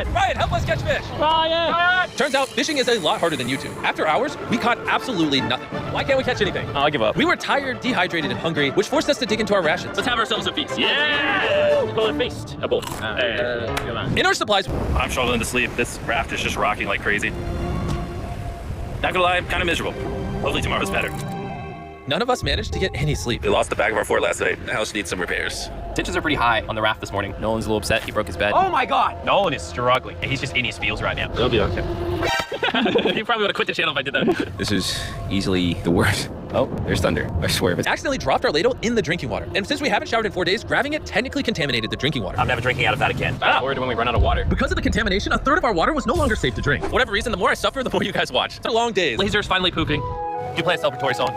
Brian! Brian, help us catch fish! Brian! Turns out fishing is a lot harder than you two. After hours, we caught absolutely nothing. Why can't we catch anything? Oh, I give up. We were tired, dehydrated, and hungry, which forced us to dig into our rations. Let's have ourselves a feast. Yeah! Call it feast. A bowl. Come on. In our supplies, I'm struggling to sleep. This raft is just rocking like crazy. Not gonna lie, I'm kind of miserable. Hopefully tomorrow's better. none of us managed to get any sleep. We lost the back of our fort last night. The house needs some repairs. Tensions are pretty high on the raft this morning. Nolan's a little upset. He broke his bed. Oh my God! Nolan is struggling. He's just in his feels right now. It'll be okay. He probably would have quit the channel if I did that. This is easily the worst. Oh, there's thunder. I swear. If it's Accidentally dropped our ladle in the drinking water. And since we haven't showered in 4 days, grabbing it technically contaminated the drinking water. I'm never drinking out of that again. I'm worried when we run out of water. Because of the contamination, a third of our water was no longer safe to drink. For whatever reason, the more I suffer, the more you guys watch. It's a long days. Laser's finally pooping. Do you play a celebratory song?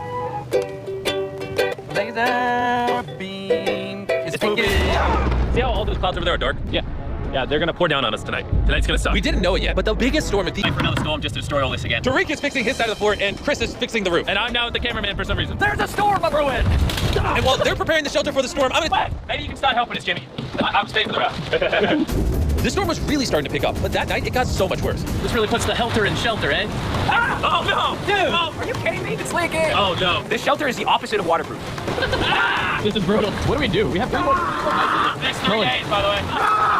Laser beam is pooping. See how all those clouds over there are dark? Yeah, they're gonna pour down on us tonight. Tonight's gonna suck. We didn't know it yet, but the biggest storm of the... Wait for another storm just to destroy all this again. Tariq is fixing his side of the fort, and Chris is fixing the roof. And I'm now the cameraman for some reason. There's a storm up ruin! And while they're preparing the shelter for the storm, I'm gonna... Maybe you can start helping us, Jimmy. I'm staying for the raft. The storm was really starting to pick up, but that night it got so much worse. This really puts the helter in shelter, eh? Ah! Oh no! Dude! Oh, Are you kidding me? It's leaking! oh no! This shelter is the opposite of waterproof. This is brutal. What do we do? We have 3 more. Next 3 days, by the way.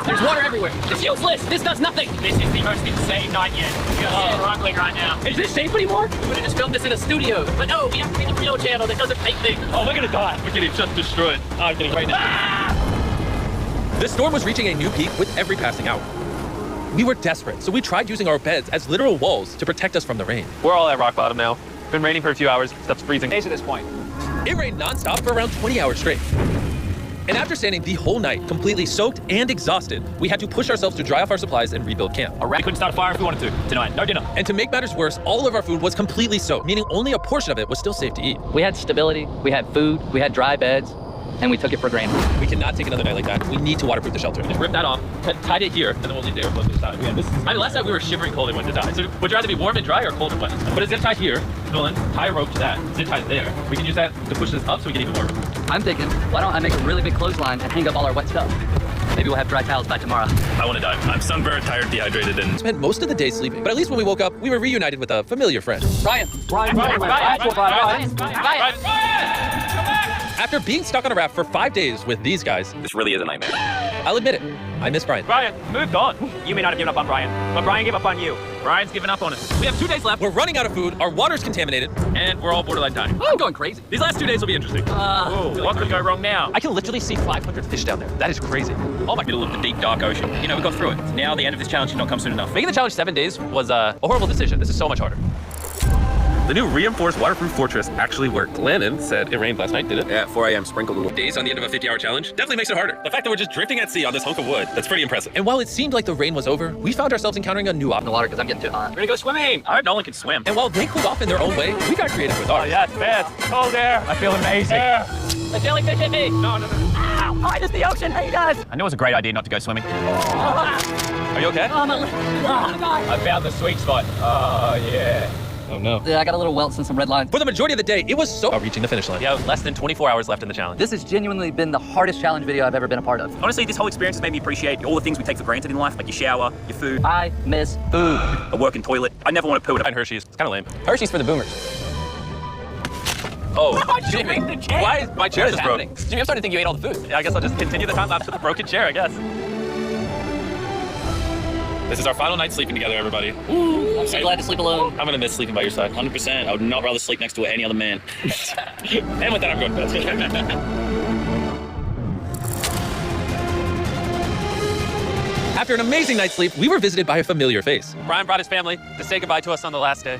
There's water everywhere. It's useless. This does nothing. This is the most insane night yet. We are struggling right now. Is this safe anymore? We would have just filmed this in a studio. But no, we have to be the real channel that doesn't fake things. Oh, we're gonna die. We're getting just destroyed. I'm getting right now. The storm was reaching a new peak with every passing hour. We were desperate, so we tried using our beds as literal walls to protect us from the rain. We're all at rock bottom now. Been raining for a few hours. Stuff's freezing. Days at this point. It rained nonstop for around 20 hours straight. And after standing the whole night, completely soaked and exhausted, we had to push ourselves to dry off our supplies and rebuild camp. We couldn't start a fire if we wanted to. Tonight, no dinner. And to make matters worse, all of our food was completely soaked, meaning only a portion of it was still safe to eat. We had stability, we had food, we had dry beds, and we took it for granted. We cannot take another night like that. We need to waterproof the shelter. Just rip that off, tied it here, and then we'll leave the airflow to the side. Yeah, last night we were shivering cold and went to die. So would you rather be warm and dry or cold and wet? Put a zip tie here, Nolan, tie a rope to that, zip tie there. We can use that to push this up so we get even warmer. I'm thinking, why don't I make a really big clothesline and hang up all our wet stuff? Maybe we'll have dry towels by tomorrow. I want to die. I'm sunburned, tired, dehydrated, and... Spent most of the day sleeping, but at least when we woke up, we were reunited with a familiar friend. Brian! After being stuck on a raft for 5 days with these guys, This really is a nightmare. I'll admit it, I miss Brian. Brian, moved on. You may not have given up on Brian, but Brian gave up on you. Brian's giving up on us. We have 2 days left, We're running out of food, our water's contaminated. and we're all borderline dying. I'm going crazy. These last 2 days will be interesting. What could go wrong now? I can literally see 500 fish down there. That is crazy. Oh my middle of the deep, dark ocean. You know, we got through it. Now the end of this challenge did not come soon enough. Making the challenge 7 days was a horrible decision. This is so much harder. The new reinforced waterproof fortress actually worked. Lennon said it rained last night, did it? at 4 a.m. sprinkled a little. Days on the end of a 50-hour challenge definitely makes it harder. The fact that we're just drifting at sea on this hunk of wood, that's pretty impressive. And while it seemed like the rain was over, we found ourselves encountering a new In the obstacle. water because I'm getting too hot. We're gonna go swimming. I heard Nolan can swim. And while they cooled off in their own way, we got creative with ours. Yeah, it's bad. Oh, there. I feel amazing. A jellyfish hit me! No. Oh, it's the ocean! Hey, guys! I know it was a great idea not to go swimming. Are you okay? Oh, my leg. Oh, God. I found the sweet spot. Oh, yeah. Oh no. Yeah, I got a little welts and some red lines. For the majority of the day, it was so about reaching the finish line. We have less than 24 hours left in the challenge. This has genuinely been the hardest challenge video I've ever been a part of. Honestly, this whole experience has made me appreciate all the things we take for granted in life, like your shower, your food, I miss food. a working toilet. I never want to poo at And Hershey's. It's kind of lame. Hershey's for the boomers. Oh, Jimmy. Why is my chair just broke? Jimmy, I'm starting to think you ate all the food. Yeah, I guess I'll just continue the time lapse with a broken chair, I guess. This is our final night sleeping together, everybody. I'm so glad to sleep alone. I'm gonna miss sleeping by your side. 100%. I would not rather sleep next to any other man. And with that, I'm going to bed. After an amazing night's sleep, we were visited by a familiar face. Brian brought his family to say goodbye to us on the last day.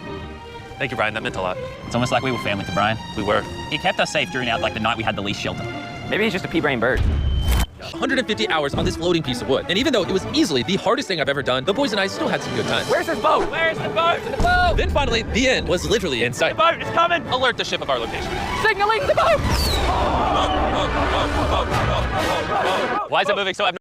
Thank you, Brian. That meant a lot. It's almost like we were family to Brian. We were. He kept us safe during the night we had the least shelter. Maybe he's just a pea-brain bird. 150 hours on this floating piece of wood. And even though it was easily the hardest thing I've ever done, the boys and I still had some good times. Where's this boat? Where's the boat? The boat! Then finally, the end was literally in sight. Boat is coming! Alert the ship of our location. Signaling the boat! Why is it moving so